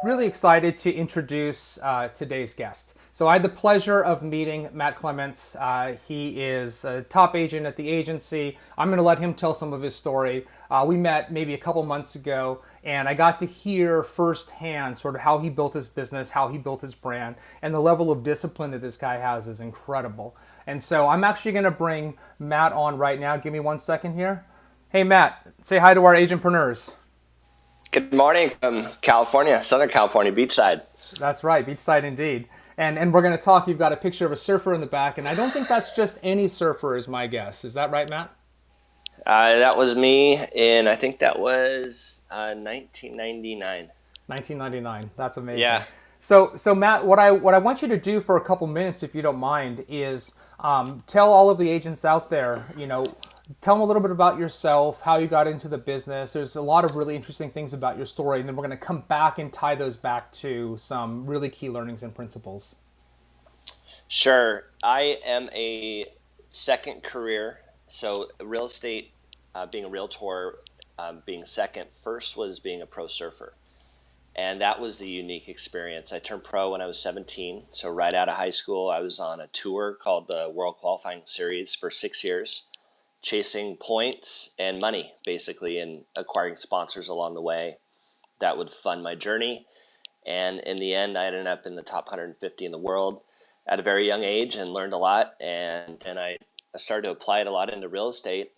really excited to introduce today's guest. So I had the pleasure of meeting Matt Clements. He is a top agent at the agency. I'm going to let him tell some of his story. We met maybe a couple months ago, and I got to hear firsthand sort of how he built his business, how he built his brand, and the level of discipline that this guy has is incredible. And so I'm actually going to bring Matt on right now. Give me 1 second here. Hey, Matt, say hi to our agentpreneurs. Good morning from California, Southern California, beachside. That's right, beachside indeed. And we're going to talk. You've got a picture of a surfer in the back, and I don't think that's just any surfer, is my guess. Is that right, Matt? That was me I think that was 1999. 1999. That's amazing. Yeah, So Matt, what I want you to do for a couple minutes, if you don't mind, is tell all of the agents out there, tell them a little bit about yourself, how you got into the business. There's a lot of really interesting things about your story, and then we're going to come back and tie those back to some really key learnings and principles. sure. I am a second career, so real estate, being a realtor, being second. First was being a pro surfer. And that was the unique experience. I turned pro when I was 17. So right out of high school, I was on a tour called the World Qualifying Series for 6 years, chasing points and money, basically, and acquiring sponsors along the way that would fund my journey. And in the end, I ended up in the top 150 in the world at a very young age and learned a lot. And then I started to apply it a lot into real estate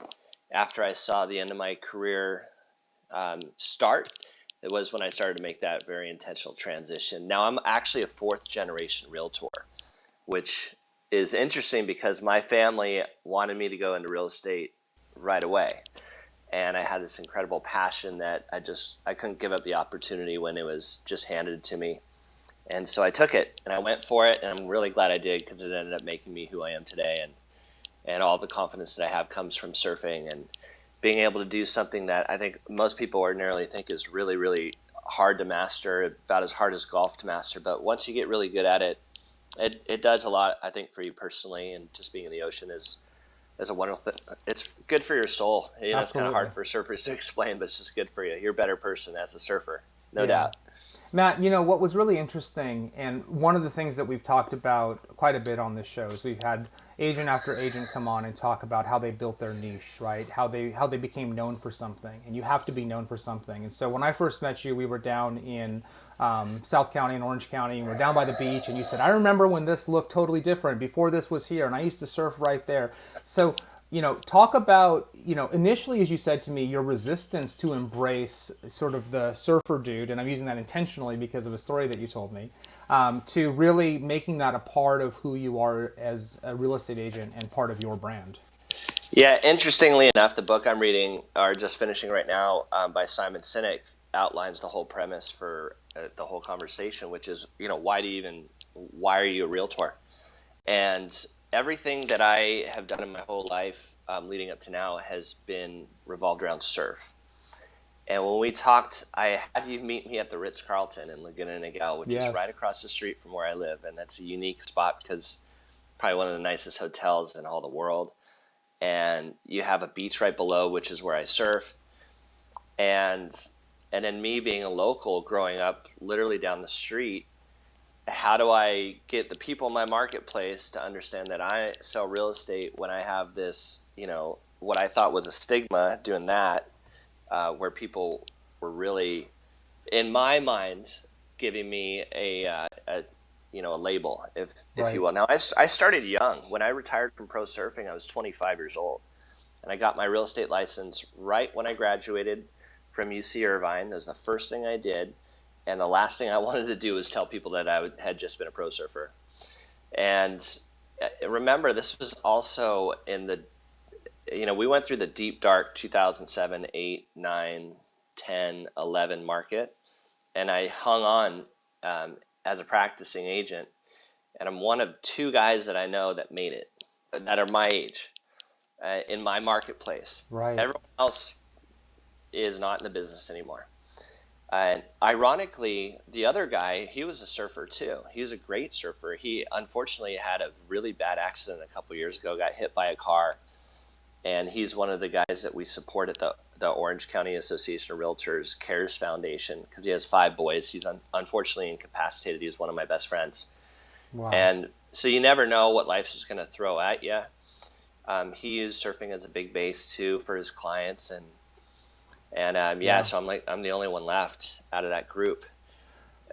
after I saw the end of my career start. It was when I started to make that very intentional transition. Now I'm actually a fourth generation realtor, which is interesting because my family wanted me to go into real estate right away. And I had this incredible passion that I couldn't give up the opportunity when it was just handed to me. And so I took it and I went for it, and I'm really glad I did because it ended up making me who I am today. And all the confidence that I have comes from surfing and being able to do something that I think most people ordinarily think is really, really hard to master, about as hard as golf to master. But once you get really good at it, it does a lot, I think, for you personally. And just being in the ocean is a wonderful thing. It's good for your soul. It's kind of Absolutely. hard for surfers to explain, but it's just good for you. You're a better person as a surfer, no Yeah. doubt. Matt, what was really interesting, and one of the things that we've talked about quite a bit on this show is we've had agent after agent come on and talk about how they built their niche, right? How they became known for something, and you have to be known for something. And so when I first met you, we were down in South County and Orange County, and we're down by the beach, and you said, "I remember when this looked totally different before this was here, and I used to surf right there." So talk about, initially, as you said to me, your resistance to embrace sort of the surfer dude, and I'm using that intentionally because of a story that you told me, to really making that a part of who you are as a real estate agent and part of your brand. Yeah, interestingly enough, the book I'm reading, or just finishing right now, by Simon Sinek, outlines the whole premise for the whole conversation, which is, why are you a realtor? And everything that I have done in my whole life, leading up to now, has been revolved around surf. And when we talked, I had you meet me at the Ritz-Carlton in Laguna Niguel, which is right Yes. across the street from where I live. And that's a unique spot because probably one of the nicest hotels in all the world. And you have a beach right below, which is where I surf. And and then me being a local growing up literally down the street, how do I get the people in my marketplace to understand that I sell real estate when I have this, what I thought was a stigma doing that, where people were really, in my mind, giving me a label, if you Right. will. Now, I started young. When I retired from pro surfing, I was 25 years old. And I got my real estate license right when I graduated from UC Irvine. That was the first thing I did. And the last thing I wanted to do was tell people that had just been a pro surfer. And remember, this was also we went through the deep, dark 2007, 8, 9, 10, 11 market. And I hung on as a practicing agent. And I'm one of two guys that I know that made it, that are my age, in my marketplace. Right. Everyone else is not in the business anymore. And ironically, the other guy, he was a surfer too. He was a great surfer. He unfortunately had a really bad accident a couple years ago, got hit by a car, and he's one of the guys that we support at the Orange County Association of Realtors Cares Foundation, because he has 5 boys. He's unfortunately incapacitated. He's one of my best friends. Wow. And so you never know what life is going to throw at you. He used surfing as a big base too for his clients, and Yeah. so I'm the only one left out of that group.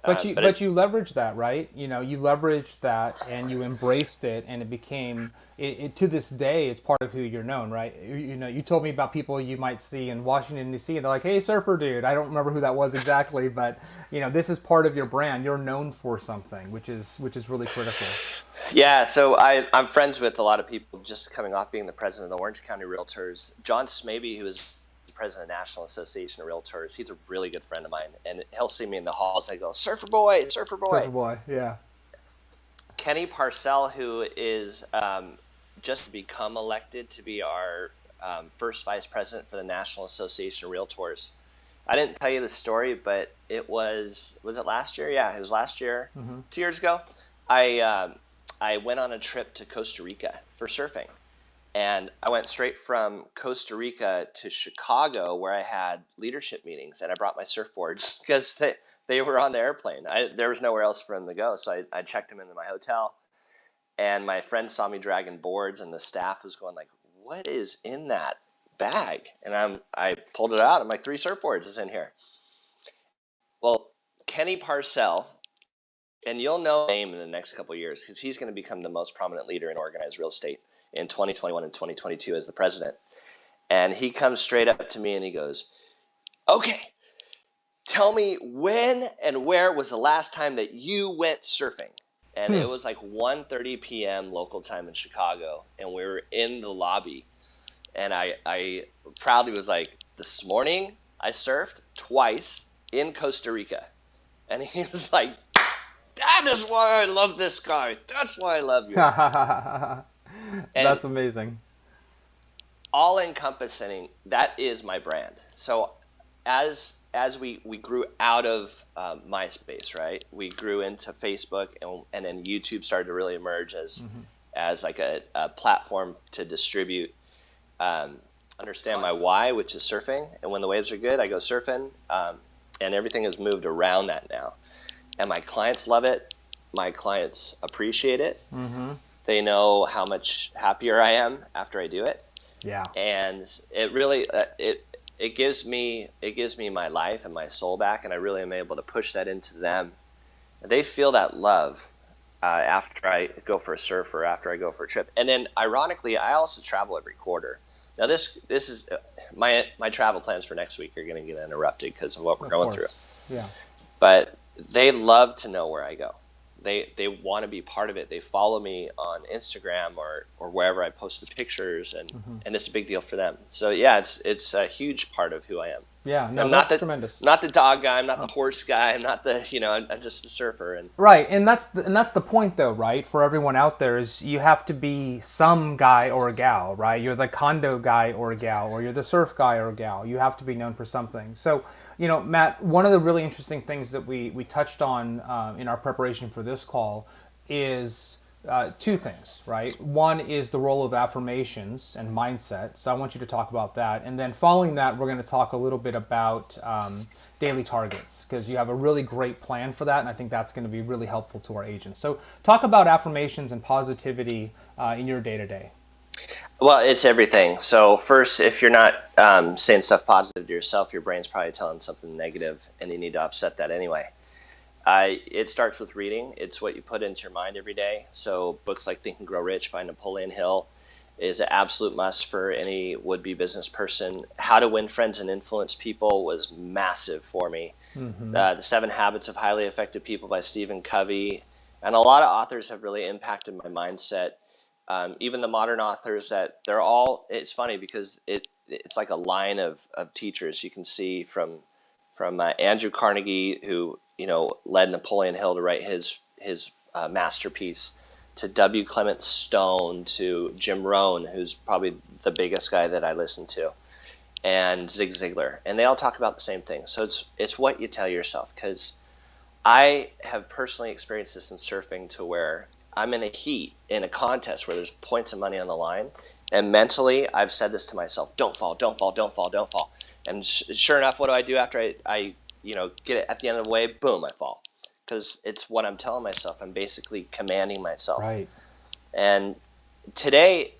But you But it, but you leveraged that, right? You leveraged that and you embraced it, and it became to this day it's part of who you're known, right? You told me about people you might see in Washington D.C. and they're like, "Hey, surfer dude." I don't remember who that was exactly, but this is part of your brand. You're known for something, which is really critical. yeah, so I'm friends with a lot of people just coming off being the president of the Orange County Realtors. John Smaby, who is the president of the National Association of Realtors, he's a really good friend of mine, and he'll see me in the halls. I go, "Surfer boy, surfer Surfer boy." boy, yeah. Kenny Parcell, who is just become elected to be our first vice president for the National Association of Realtors. I didn't tell you the story, but was it last year? Yeah, it was last year, 2 years ago. I I went on a trip to Costa Rica for surfing, and I went straight from Costa Rica to Chicago, where I had leadership meetings, and I brought my surfboards because they were on the airplane. There was nowhere else for them to go, so I checked them into my hotel, and my friend saw me dragging boards, and the staff was going like, "What is in that bag?" And I pulled it out. I'm like, 3 surfboards is in here. Well, Kenny Parcell, and you'll know his name in the next couple of years because he's going to become the most prominent leader in organized real estate in 2021 and 2022 as the president. And he comes straight up to me and he goes, "Okay, tell me when and where was the last time that you went surfing?" And it was like 1:30 p.m. local time in Chicago, and we were in the lobby, and I proudly was like, "This morning I surfed twice in Costa Rica." And he was like, "That is why I love this guy. That's why I love you." And That's amazing. all encompassing, that is my brand. So as we grew out of MySpace, right? We grew into Facebook, and then YouTube started to really emerge as like a platform to distribute. Um, Understand my why, which is surfing, and when the waves are good, I go surfing, and everything has moved around that now. And my clients love it. My clients appreciate it. They know how much happier I am after I do it, Yeah. and it really it gives me my life and my soul back, and I really am able to push that into them. They feel that love after I go for a surf or after I go for a trip. And then, ironically, I also travel every quarter. Now, this is my travel plans for next week are going to get interrupted because of what we're Of going through. course. Yeah. But they love to know where I go. They want to be part of it. They follow me on Instagram or wherever I post the pictures, and it's a big deal for them. So yeah, it's a huge part of who I am. Yeah. No, I'm not that's the tremendous. not the dog guy. I'm not the horse guy. I'm not the I'm just the surfer. And Right, and that's the point, though, right? For everyone out there, is you have to be some guy or a gal, right? You're the condo guy or a gal, or you're the surf guy or a gal. You have to be known for something. So, Matt, one of the really interesting things that we touched on in our preparation for this call is two things, right? One is the role of affirmations and mindset. So I want you to talk about that. And then following that, we're going to talk a little bit about daily targets, because you have a really great plan for that. And I think that's going to be really helpful to our agents. So talk about affirmations and positivity in your day to day. well, it's everything. So first, if you're not saying stuff positive to yourself, your brain's probably telling something negative, and you need to offset that anyway. It starts with reading. It's what you put into your mind every day. So books like Think and Grow Rich by Napoleon Hill is an absolute must for any would-be business person. How to Win Friends and Influence People was massive for me. The 7 Habits of Highly Effective People by Stephen Covey. And a lot of authors have really impacted my mindset. Even the modern authors, that they're all, it's funny because it's like a line of teachers you can see from Andrew Carnegie, who led Napoleon Hill to write his masterpiece, to W. Clements Stone, to Jim Rohn, who's probably the biggest guy that I listen to, and Zig Ziglar, and they all talk about the same thing. So it's what you tell yourself, because I have personally experienced this in surfing, to where I'm in a heat in a contest where there's points of money on the line, And mentally, I've said this to myself: don't fall, don't fall, don't fall, don't fall. And sure enough, what do after I get it at the end of the way? Boom, I fall. Because it's what I'm telling myself. I'm basically commanding myself. Right. And today,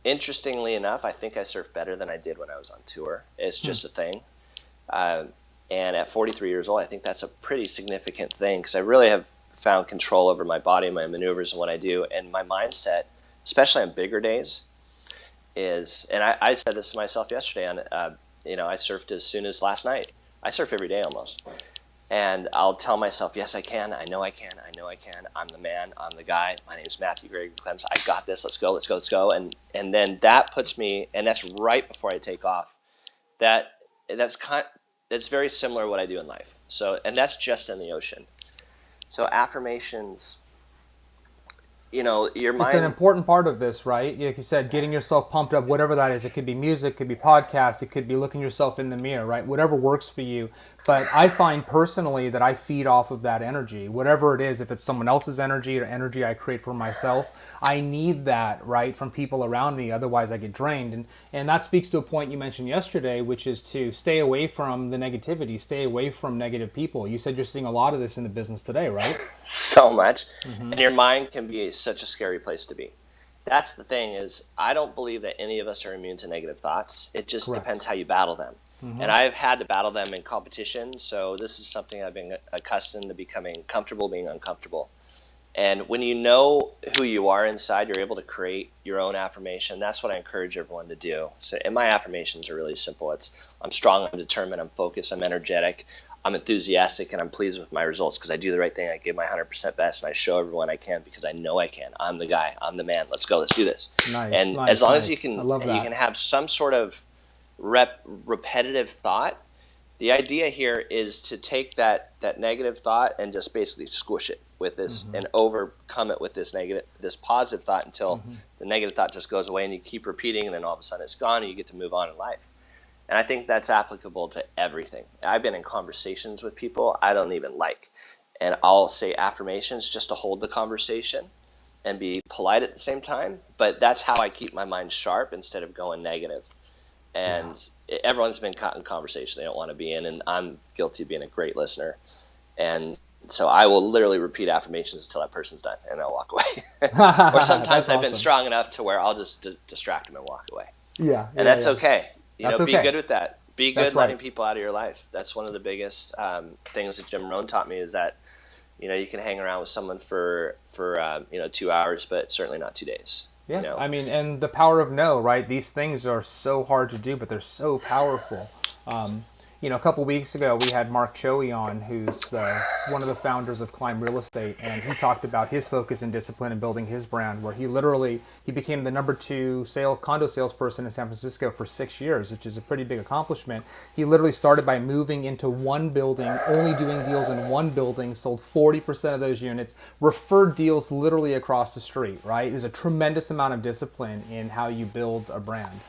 interestingly enough, I think I surf better than I did when I was on tour. It's just a thing. Uh, and at 43 years old, I think that's a pretty significant thing because I really have found control over my body, my maneuvers, and what I do. And my mindset, especially on bigger days, is, and I said this to myself yesterday, I surfed as soon as last night. I surf every day almost. And I'll tell myself, yes, I can. I know I can. I know I can. I'm the man. I'm the guy. My name's Matthew Gregory Clements. I got this. Let's go. Let's go. Let's go. And then that puts me, and that's right before I take off. That's that's very similar to what I do in life. So, and that's just in the ocean. So affirmations, your It's an mind. important part of this, right? Like you said, getting yourself pumped up, whatever that is. It could be music, it could be podcasts, it could be looking yourself in the mirror, right? Whatever works for you. But I find personally that I feed off of that energy, whatever it is. If it's someone else's energy or energy I create for myself, I need that, right, from people around me. Otherwise, I get drained. And that speaks to a point you mentioned yesterday, which is to stay away from the negativity, stay away from negative people. You said you're seeing a lot of this in the business today, right? So much. And your mind can be such a scary place to be. That's the thing is, I don't believe that any of us are immune to negative thoughts. It just Correct. depends how you battle them. And I've had to battle them in competition, so this is something I've been accustomed to becoming comfortable being uncomfortable. And when you know who you are inside, you're able to create your own affirmation. That's what I encourage everyone to do. So, and my affirmations are really simple. It's I'm strong, I'm determined, I'm focused, I'm energetic, I'm enthusiastic, and I'm pleased with my results because I do the right thing. I give my 100% best, and I show everyone I can because I know I can. I'm the guy. I'm the man. Let's go. Let's do this. Nice, And as nice, long as you nice. I can, love you that. can have some sort of repetitive thought. The idea here is to take that negative thought and just basically squish it with this and overcome it with this positive thought until the negative thought just goes away and you keep repeating and then all of a sudden it's gone and you get to move on in life. And I think that's applicable to everything. I've been in conversations with people I don't even like, and I'll say affirmations just to hold the conversation and be polite at the same time. But that's how I keep my mind sharp instead of going negative. Yeah. And everyone's been caught in conversation they don't want to be in, and I'm guilty of being a great listener. And so I will literally repeat affirmations until that person's done, and I'll walk away. Or That's sometimes I've been awesome. strong enough to where I'll just distract them and walk away, Yeah, and yeah, that's yeah. okay. That's Be okay. good with that. Be That's good letting right. people out of your life. That's one of the biggest things that Jim Rohn taught me is that you can hang around with someone for 2 hours, but certainly not 2 days. You Yeah, know, I mean, and the power of no, right? These things are so hard to do, but they're so powerful. A couple weeks ago, we had Mark Choey on, who's one of the founders of Climb Real Estate, and he talked about his focus and discipline in building his brand, where he became the number two condo salesperson in San Francisco for 6 years, which is a pretty big accomplishment. He literally started by moving into one building, only doing deals in one building, sold 40% of those units, referred deals literally across the street. Right? There's a tremendous amount of discipline in how you build a brand.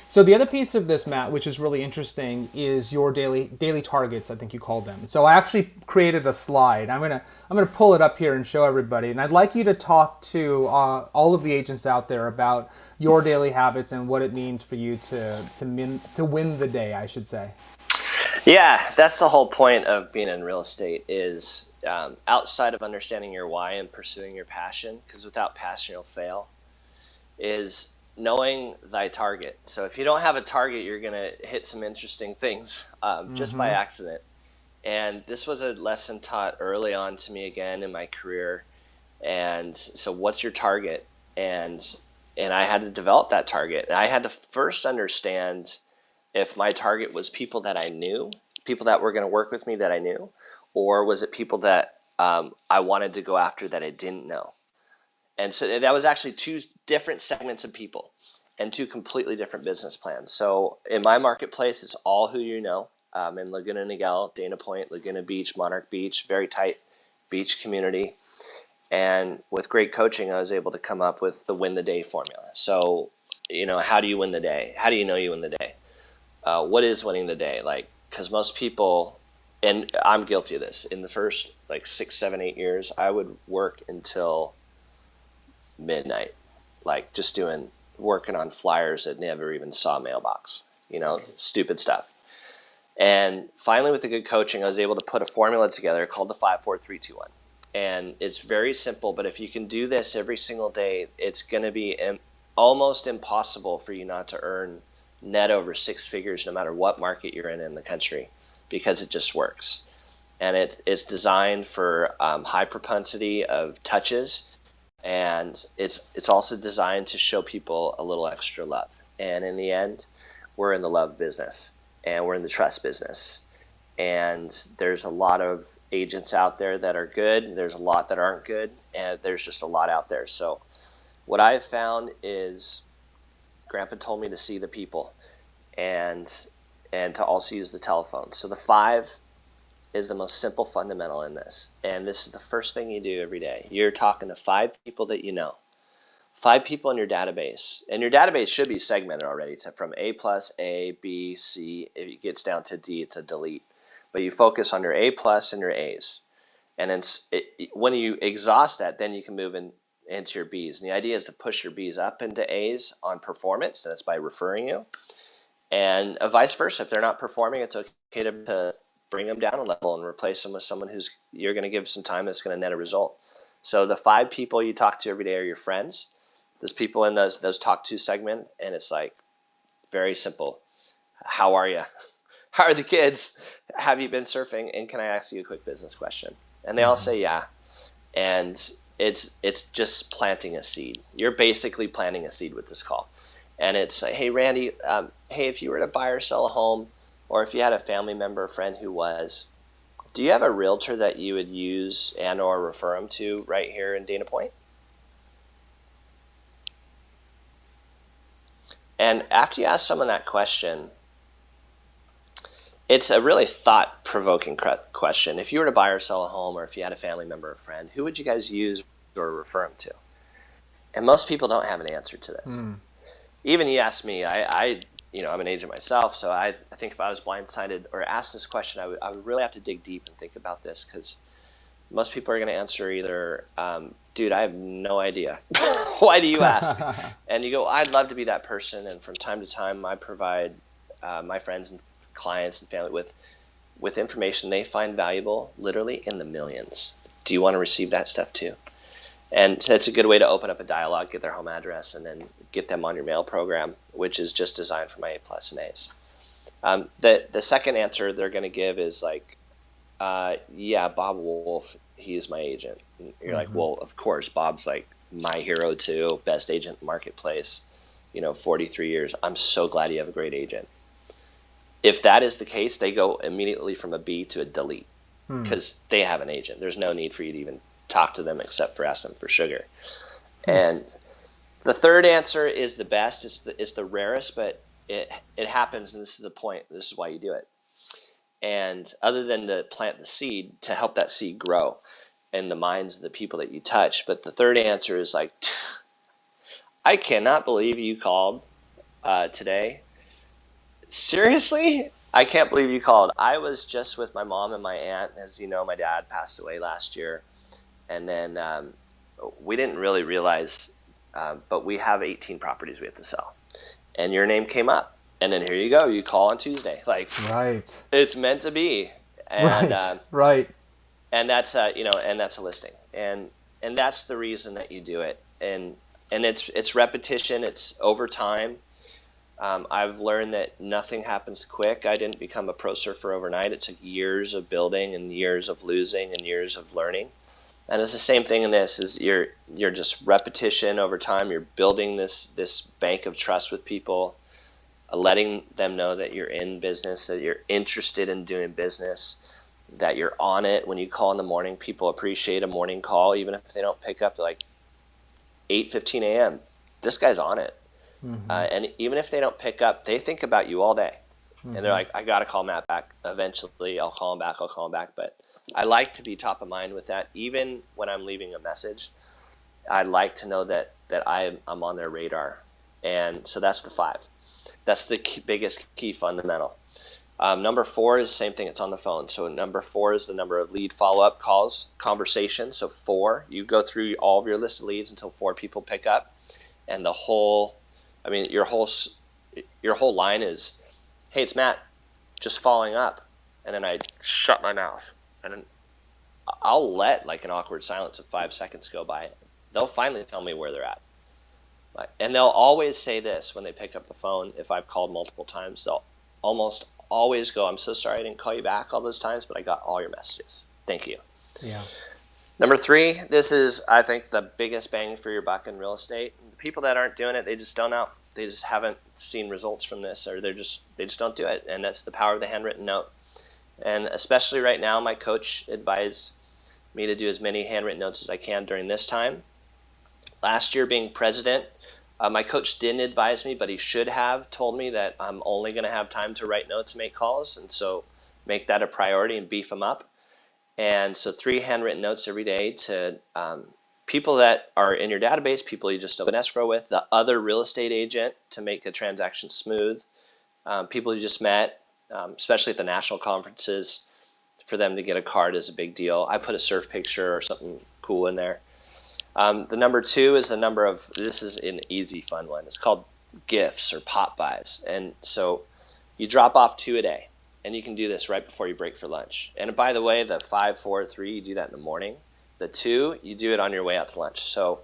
So the other piece of this, Matt, which is really interesting, is your daily targets. I think you called them. So I actually created a slide. I'm gonna pull it up here and show everybody. And I'd like you to talk to all of the agents out there about your daily habits and what it means for you to win the day, I should say. yeah, that's the whole point of being in real estate is outside of understanding your why and pursuing your passion, because without passion you'll fail, is knowing thy target. So if you don't have a target, you're going to hit some interesting things just by accident. And this was a lesson taught early on to me again in my career. And so what's your target? And I had to develop that target. I had to first understand if my target was people that I knew, people that were going to work with me that I knew, or was it people that I wanted to go after that I didn't know. And so that was actually two different segments of people and two completely different business plans. So in my marketplace, it's all who you know. In Laguna Niguel, Dana Point, Laguna Beach, Monarch Beach, very tight beach community. And with great coaching, I was able to come up with the win the day formula. So, how do you win the day? How do you know you win the day? What is winning the day? Like, because most people, and I'm guilty of this, in the first like 6, 7, 8 years, I would work until midnight, like just doing working on flyers that never even saw a mailbox, stupid stuff. And finally, with the good coaching, I was able to put a formula together called the 5-4-3-2-1. And it's very simple, but if you can do this every single day, it's going to be almost impossible for you not to earn net over six figures no matter what market you're in the country, because it just works. And it's designed for high propensity of touches, and it's also designed to show people a little extra love. And in the end, we're in the love business, and we're in the trust business. And there's a lot of agents out there that are good. There's a lot that aren't good, and there's just a lot out there. So what I've found is Grandpa told me to see the people and to also use the telephone. So the 5 is the most simple fundamental in this. And this is the first thing you do every day. You're talking to 5 people that you know. 5 people in your database. And your database should be segmented already from A plus, A, B, C. If it gets down to D, it's a delete. But you focus on your A plus and your A's. And then when you exhaust that, then you can move into your B's. And the idea is to push your B's up into A's on performance. And that's by referring you. And vice versa. If they're not performing, it's okay to bring them down a level and replace them with someone who's you're going to give some time that's going to net a result. So the 5 people you talk to every day are your friends. There's people in those talk to segment, and it's like very simple. How are you? How are the kids? Have you been surfing? And can I ask you a quick business question? And they all say yeah. And it's just planting a seed. You're basically planting a seed with this call. And it's like, hey, Randy, hey, if you were to buy or sell a home, or if you had a family member or friend who was, do you have a realtor that you would use and or refer them to right here in Dana Point? And after you ask someone that question, it's a really thought-provoking question. If you were to buy or sell a home, or if you had a family member or friend, who would you guys use or refer them to? And most people don't have an answer to this. Even you ask me, I'm an agent myself, so I think if I was blindsided or asked this question, I would really have to dig deep and think about this, because most people are going to answer either, dude, I have no idea. Why do you ask? And you go, I'd love to be that person. And from time to time, I provide my friends and clients and family with information they find valuable, literally in the millions. Do you want to receive that stuff too? And so it's a good way to open up a dialogue, get their home address, and then get them on your mail program, which is just designed for my A plus and A's. The second answer they're going to give is like, yeah, Bob Wolf, he is my agent. And you're like, well, of course, Bob's like my hero too, best agent in the marketplace, 43 years. I'm so glad you have a great agent. If that is the case, they go immediately from a B to a delete, because they have an agent. There's no need for you to even talk to them except for ask them for sugar. And the third answer is the best. It's the rarest, but it happens, and this is the point. This is why you do it. And other than to plant the seed, to help that seed grow in the minds of the people that you touch. But the third answer is like, I cannot believe you called today. Seriously? I can't believe you called. I was just with my mom and my aunt. As you know, my dad passed away last year. And then we didn't really realize, but we have 18 properties we have to sell. And your name came up. And then here you go. You call on Tuesday. Like, right. It's meant to be. And, right. And that's and that's a listing. And that's the reason that you do it. And it's repetition. It's over time. I've learned that nothing happens quick. I didn't become a pro surfer overnight. It took years of building and years of losing and years of learning. And it's the same thing in this. Is you're just repetition over time. You're building this bank of trust with people, letting them know that you're in business, that you're interested in doing business, that you're on it. When you call in the morning, people appreciate a morning call, even if they don't pick up like 8:15 a.m. This guy's on it. And even if they don't pick up, they think about you all day. And they're like, I got to call Matt back. Eventually, I'll call him back. But I like to be top of mind with that. Even when I'm leaving a message, I like to know that I'm on their radar. And so that's the 5. That's the biggest key fundamental. Number 4 is the same thing. It's on the phone. So number 4 is the number of lead follow-up calls, conversations. So 4, you go through all of your list of leads until 4 people pick up. And the whole I mean, your whole line is, "Hey, it's Matt, just following up," and then I shut my mouth, and then I'll let like an awkward silence of 5 seconds go by. They'll finally tell me where they're at, and they'll always say this when they pick up the phone. If I've called multiple times, they'll almost always go, "I'm so sorry I didn't call you back all those times, but I got all your messages. Thank you." Yeah. Number three, this is, I think, the biggest bang for your buck in real estate. The people that aren't doing it, they just don't know. They just haven't seen results from this, or they just don't do it. And that's the power of the handwritten note. And especially right now, my coach advised me to do as many handwritten notes as I can during this time. Last year, being president, my coach didn't advise me, but he should have told me that I'm only going to have time to write notes and make calls. And so make that a priority and beef them up. And so 3 handwritten notes every day to people that are in your database, people you just open escrow with, the other real estate agent to make a transaction smooth, people you just met, especially at the national conferences, for them to get a card is a big deal. I put a surf picture or something cool in there. The number 2 is the number of, this is an easy, fun one. It's called gifts or pop buys. And so you drop off 2 a day. And you can do this right before you break for lunch. And by the way, the 5, 4, 3, you do that in the morning. The 2, you do it on your way out to lunch. So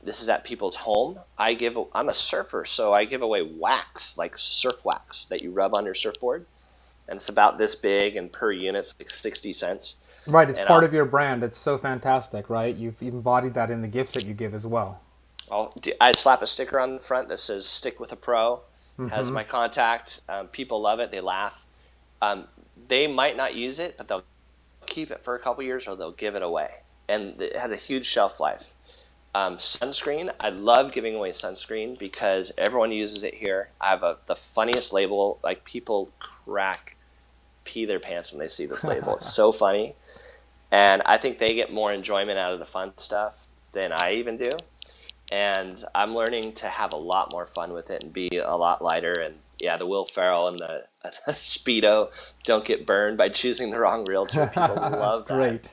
this is at people's home. I'm a surfer, so I give away wax, like surf wax that you rub on your surfboard. And it's about this big, and per unit's like 60 cents. Right, it's And part of your brand. It's so fantastic, right? You've embodied that in the gifts that you give as well. I slap a sticker on the front that says "Stick with a Pro." Has Mm-hmm. my contact. People love it. They laugh. They might not use it, but they'll keep it for a couple years or they'll give it away. And it has a huge shelf life. Sunscreen, I love giving away sunscreen because everyone uses it here. I have the funniest label. Like, people pee their pants when they see this label. It's so funny. And I think they get more enjoyment out of the fun stuff than I even do. And I'm learning to have a lot more fun with it and be a lot lighter. And yeah, the Will Ferrell and the Speedo, don't get burned by choosing the wrong realtor. People That's love that. great.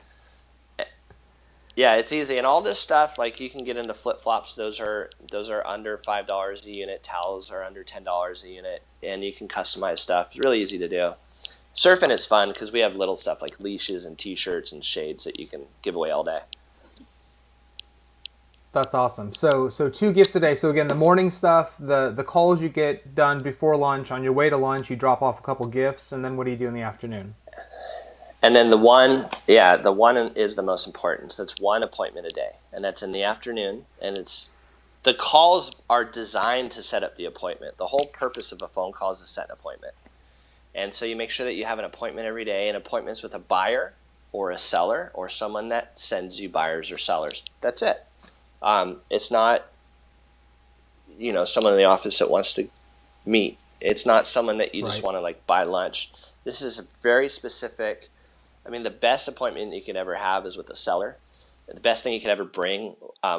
Yeah, it's easy. And all this stuff, like, you can get into flip flops. Those are under $5 a unit. Towels are under $10 a unit, and you can customize stuff. It's really easy to do. Surfing is fun because we have little stuff like leashes and T-shirts and shades that you can give away all day. That's awesome. So 2 gifts a day. So again, the morning stuff, the calls you get done before lunch. On your way to lunch, you drop off a couple gifts, and then what do you do in the afternoon? And then the one is the most important. So it's 1 appointment a day, and that's in the afternoon. And the calls are designed to set up the appointment. The whole purpose of a phone call is to set an appointment. And so you make sure that you have an appointment every day, and appointments with a buyer or a seller or someone that sends you buyers or sellers. That's it. It's not, someone in the office that wants to meet. It's not someone that you just Right. want to like buy lunch. This is a very specific. I mean, the best appointment you can ever have is with a seller. The best thing you could ever bring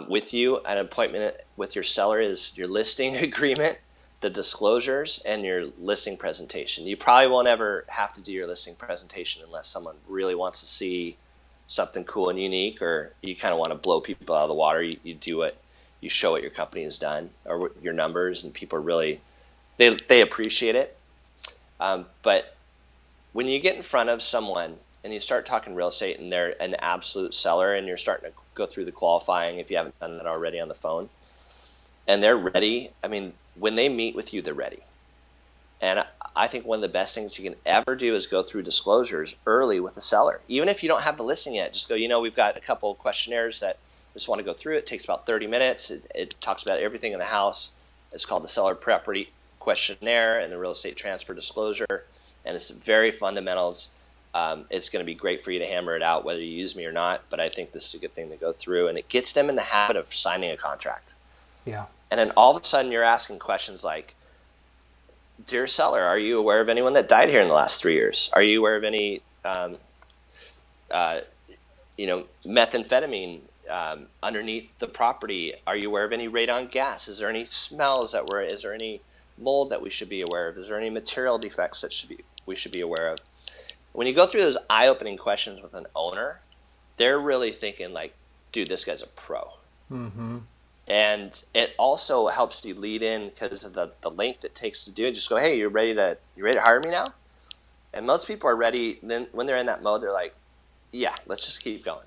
with you at an appointment with your seller is your listing agreement, the disclosures, and your listing presentation. You probably won't ever have to do your listing presentation unless someone really wants to see something cool and unique, or you kind of want to blow people out of the water. You show what your company has done or what your numbers, and people are really, they appreciate it. But when you get in front of someone and you start talking real estate and they're an absolute seller, and you're starting to go through the qualifying if you haven't done that already on the phone, and they're ready, I mean, when they meet with you, they're ready. And I think one of the best things you can ever do is go through disclosures early with the seller. Even if you don't have the listing yet, just go, we've got a couple of questionnaires that just want to go through. It takes about 30 minutes. It talks about everything in the house. It's called the seller property questionnaire and the real estate transfer disclosure. And it's very fundamentals. It's going to be great for you to hammer it out whether you use me or not. But I think this is a good thing to go through. And it gets them in the habit of signing a contract. Yeah. And then all of a sudden you're asking questions like, "Dear seller, are you aware of anyone that died here in the last 3 years? Are you aware of any, methamphetamine underneath the property? Are you aware of any radon gas? Is there any smells is there any mold that we should be aware of? Is there any material defects that we should be aware of?" When you go through those eye-opening questions with an owner, they're really thinking like, "Dude, this guy's a pro." Mm-hmm. And it also helps you lead in because of the length it takes to do it. Just go, hey, you ready to hire me now? And most people are ready. Then when they're in that mode, they're like, yeah, let's just keep going.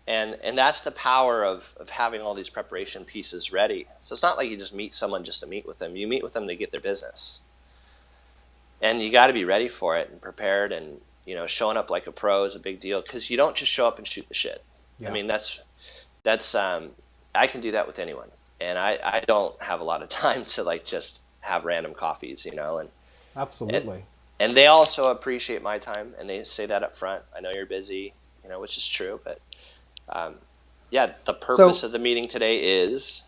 And that's the power of having all these preparation pieces ready. So it's not like you just meet someone just to meet with them. You meet with them to get their business. And you got to be ready for it and prepared, and showing up like a pro is a big deal, because you don't just show up and shoot the shit. Yeah. I mean, that's I can do that with anyone, and I don't have a lot of time to like just have random coffees, Absolutely. and they also appreciate my time, and they say that up front. I know you're busy, which is true, but yeah, the purpose So of the meeting today is,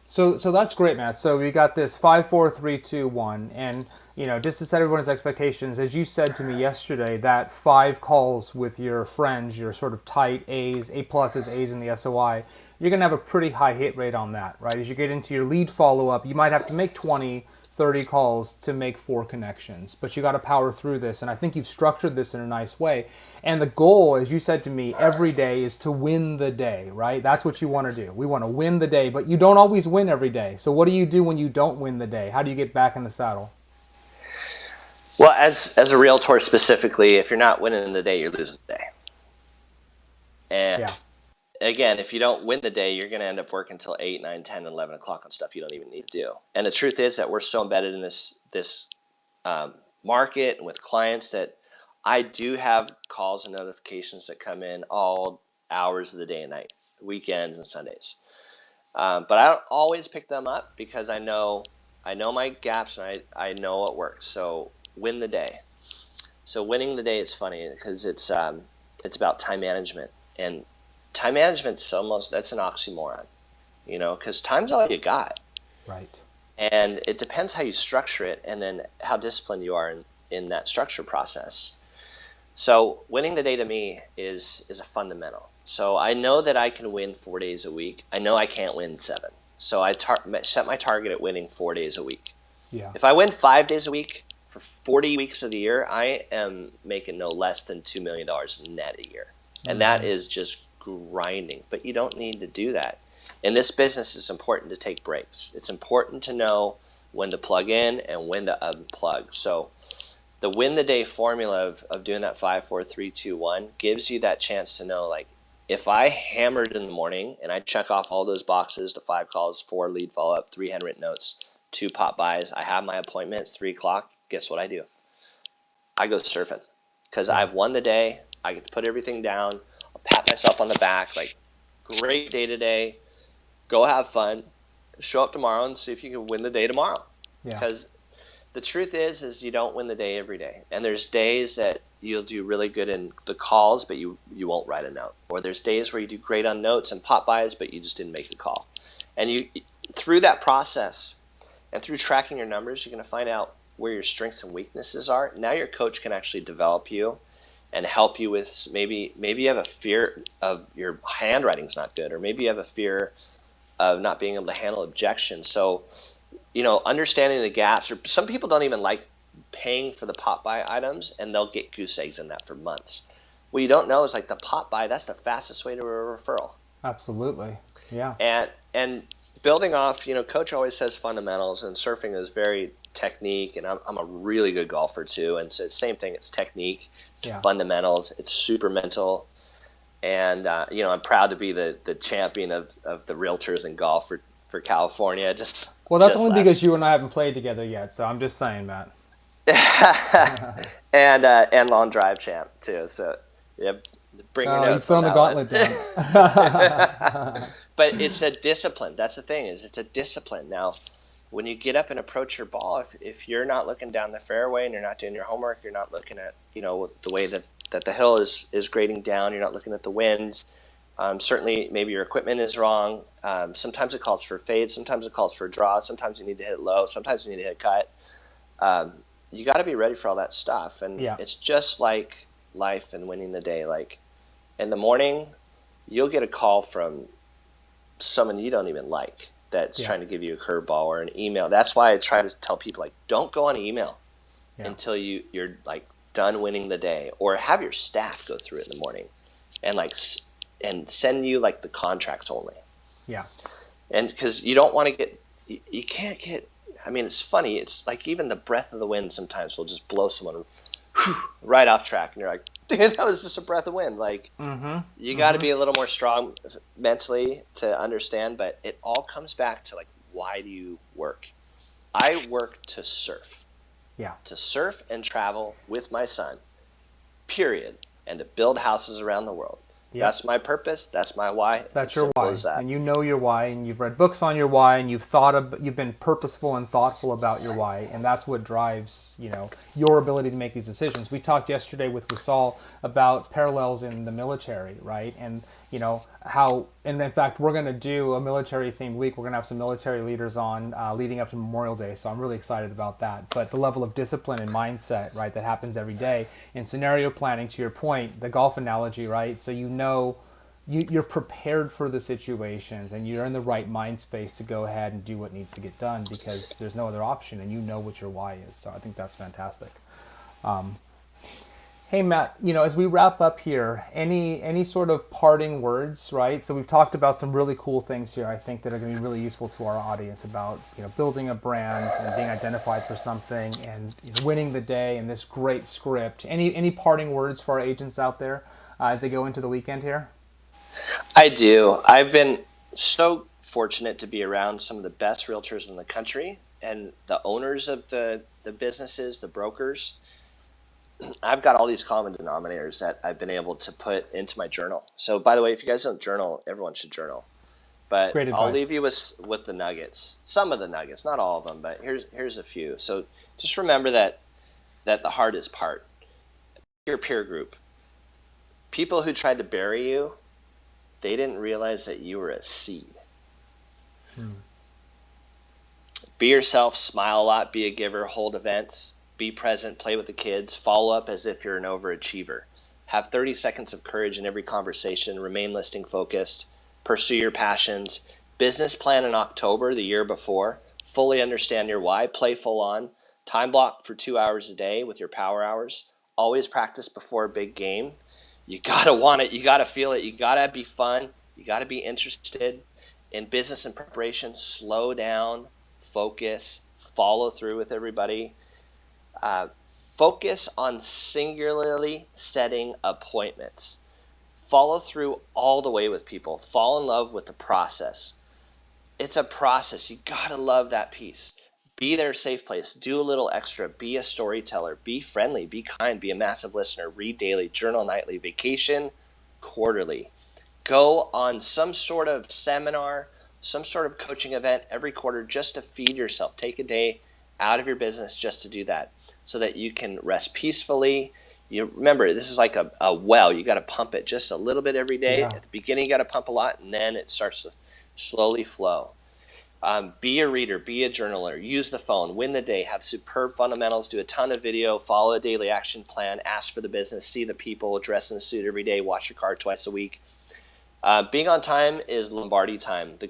So that's great, Matt. So we got this 5, 4, 3, 2, 1, and just to set everyone's expectations, as you said to me yesterday, that 5 calls with your friends, your sort of tight A's, A pluses, A's in the SOI, you're gonna have a pretty high hit rate on that, right? As you get into your lead follow up, you might have to make 20, 30 calls to make 4 connections, but you got to power through this, and I think you've structured this in a nice way. And the goal, as you said to me, every day is to win the day, right? That's what you want to do. We want to win the day, but you don't always win every day. So what do you do when you don't win the day? How do you get back in the saddle? well, as a realtor specifically, if you're not winning the day, you're losing the day. And Yeah, again, if you don't win the day, you're going to end up working until 8, 9, 10, 11 o'clock on stuff you don't even need to do. And the truth is that we're so embedded in this market and with clients that I do have calls and notifications that come in all hours of the day and night, weekends and Sundays. But I don't always pick them up, because I know my gaps, and I know what works. So win the day. So winning the day is funny, because it's about time management, and time management's that's an oxymoron, because time's all you got, right. and it depends how you structure it, and then how disciplined you are in that structure process. So winning the day to me is a fundamental. So I know that I can win 4 days a week. I know I can't win 7. So I set my target at winning 4 days a week. Yeah. If I win 5 days a week for 40 weeks of the year, I am making no less than $2 million net a year. And that is just grinding. But you don't need to do that. In this business, it's important to take breaks. It's important to know when to plug in and when to unplug. So the win the day formula of doing that 5, 4, 3, 2, 1 gives you that chance to know, like, if I hammered in the morning and I check off all those boxes, the 5 calls, 4 lead follow up, 3 handwritten notes, 2 pop buys, I have my appointment, it's 3 o'clock, guess what I do? I go surfing, because Yeah. I've won the day. I get to put everything down. I'll pat myself on the back, like, great day today. Go have fun. Show up tomorrow and see if you can win the day tomorrow. Yeah. Because the truth is you don't win the day every day. And there's days that you'll do really good in the calls, but you won't write a note. Or there's days where you do great on notes and pop buys, but you just didn't make the call. And you, through that process and through tracking your numbers, you're going to find out where your strengths and weaknesses are. Now your coach can actually develop you and help you with, maybe you have a fear of your handwriting's not good, or maybe you have a fear of not being able to handle objection. So, understanding the gaps, or some people don't even like paying for the pop buy items, and they'll get goose eggs in that for months. What you don't know is, like, the pop buy, that's the fastest way to a referral. Absolutely. Yeah. And building off, coach always says fundamentals, and surfing is very technique, and I'm a really good golfer too. And so it's the same thing. It's technique, Yeah. fundamentals. It's super mental. And, I'm proud to be the champion of the Realtors in golf for California. Well, that's Just only last because you and I haven't played together yet, so I'm just saying, Matt. and long drive champ too. So yeah, bring your Oh, you've notes on thrown the that gauntlet one. down. But it's a discipline. That's the thing, is it's a discipline. Now, when you get up and approach your ball, if you're not looking down the fairway and you're not doing your homework, you're not looking at the way that the hill is grading down. You're not looking at the winds. Certainly, maybe your equipment is wrong. Sometimes it calls for fade. Sometimes it calls for draw. Sometimes you need to hit low. Sometimes you need to hit cut. You got to be ready for all that stuff. And Yeah. it's just like life and winning the day. Like, in the morning, you'll get a call from someone you don't even like that's Yeah. trying to give you a curveball, or an email. That's why I try to tell people, like, don't go on email until you're like done winning the day, or have your staff go through it in the morning and and send you like the contracts only. Yeah. And because you don't want to get, you can't get, I mean, it's funny. It's like even the breath of the wind sometimes will just blow someone right off track. And you're like, dude, that was just a breath of wind. Like, Mm-hmm. you got to Mm-hmm. be a little more strong mentally to understand, but it all comes back to like, why do you work? I work Yeah. to surf and travel with my son, period, and to build houses around the world. Yep. That's my purpose. That's my why. It's as That's your simple why, as that. and you know your why, and you've read books on your why, and you've been purposeful and thoughtful about your why, and that's what drives your ability to make these decisions. We talked yesterday with Rusal about parallels in the military, right? And how, and in fact, we're going to do a military themed week. We're going to have some military leaders on leading up to Memorial Day, so I'm really excited about that. But the level of discipline and mindset, right, that happens every day in scenario planning. To your point, the golf analogy, right? So you're prepared for the situations and you're in the right mind space to go ahead and do what needs to get done because there's no other option and you know what your why is. So I think that's fantastic. Hey Matt, as we wrap up here, any sort of parting words, right? So we've talked about some really cool things here, I think, that are going to be really useful to our audience about building a brand and being identified for something and winning the day and this great script. Any parting words for our agents out there as they go into the weekend here? I do. I've been so fortunate to be around some of the best realtors in the country and the owners of the businesses, the brokers. I've got all these common denominators that I've been able to put into my journal. So, by the way, if you guys don't journal, everyone should journal. But Great I'll leave advice. you with the nuggets, some of the nuggets, not all of them, but here's a few. So, just remember that the hardest part, your peer group, people who tried to bury you, they didn't realize that you were a seed. Hmm. Be yourself, smile a lot, be a giver, hold events, be present, play with the kids, follow up as if you're an overachiever. Have 30 seconds of courage in every conversation, remain listing focused, pursue your passions, business plan in October the year before, fully understand your why, play full on, time block for 2 hours a day with your power hours, always practice before a big game. You gotta want it, you gotta feel it, you gotta be fun, you gotta be interested in business and preparation. Slow down, focus, follow through with everybody. Uh, Focus on singularly setting appointments. Follow through all the way with people. Fall in love with the process. It's a process. You gotta love that piece. Be their safe place. Do a little extra. Be a storyteller. Be friendly. Be kind. Be a massive listener. Read daily. Journal nightly. Vacation quarterly. Go on some sort of seminar, some sort of coaching event every quarter just to feed yourself. Take a day out of your business just to do that so that you can rest peacefully. You remember, this is like a well. You got to pump it just a little bit every day. Yeah. At the beginning, you got to pump a lot, and then it starts to slowly flow. Be a reader, be a journaler, use the phone, win the day, have superb fundamentals, do a ton of video, follow a daily action plan, ask for the business, see the people, dress in a suit every day, wash your car twice a week. Being on time is Lombardi time. The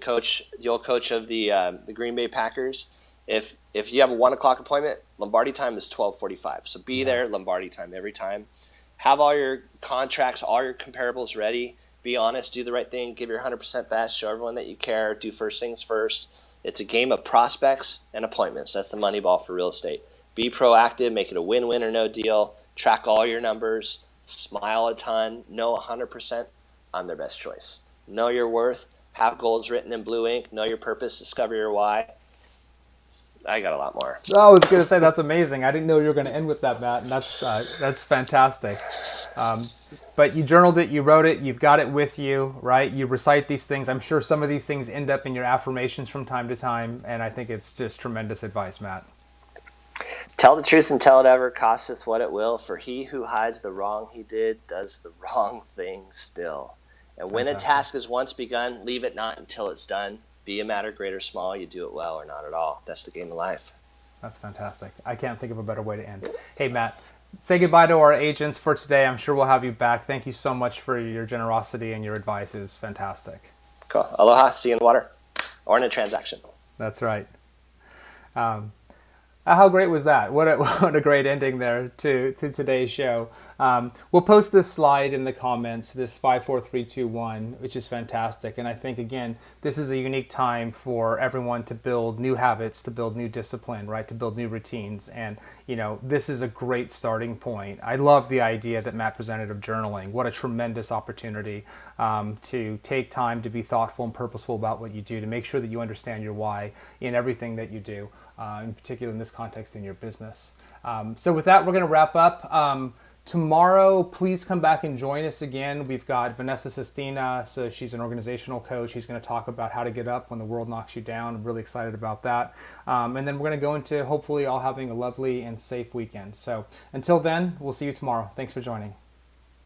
old coach of the Green Bay Packers. If you have a 1 o'clock appointment, Lombardi time is 12:45. So be Yeah. there Lombardi time every time. Have all your contracts, all your comparables ready. Be honest, do the right thing, give your 100% best, show everyone that you care, do first things first. It's a game of prospects and appointments. That's the money ball for real estate. Be proactive, make it a win-win or no deal. Track all your numbers, smile a ton, know 100% I'm their best choice. Know your worth, have goals written in blue ink, know your purpose, discover your why. I got a lot more. I was going to say that's amazing. I didn't know you were going to end with that, Matt, and that's fantastic. Um, but you journaled it, you wrote it, you've got it with you, right? You recite these things. I'm sure some of these things end up in your affirmations from time to time, and I think it's just tremendous advice, Matt. Tell the truth and tell it ever, costeth what it will, for he who hides the wrong he did does the wrong thing still. And when a Fantastic. task is once begun, leave it not until it's done. Be a matter great or small, you do it well or not at all. That's the game of life. That's fantastic. I can't think of a better way to end. Hey, Matt, say goodbye to our agents for today. I'm sure we'll have you back. Thank you so much for your generosity and your advice. It was fantastic. Cool. Aloha. See you in the water or in a transaction. That's right. Um, How great was that? What a, what a great ending there to today's show. We'll post this slide in the comments, this 54321, which is fantastic. And I think, again, this is a unique time for everyone to build new habits, to build new discipline, right? To build new routines. And, this is a great starting point. I love the idea that Matt presented of journaling. What a tremendous opportunity to take time to be thoughtful and purposeful about what you do, to make sure that you understand your why in everything that you do. In particular in this context in your business. So with that, we're going to wrap up. Tomorrow, please come back and join us again. We've got Vanessa Sestina, so she's an organizational coach. She's going to talk about how to get up when the world knocks you down. I'm really excited about that. And then we're going to go into hopefully all having a lovely and safe weekend. So until then, we'll see you tomorrow. Thanks for joining.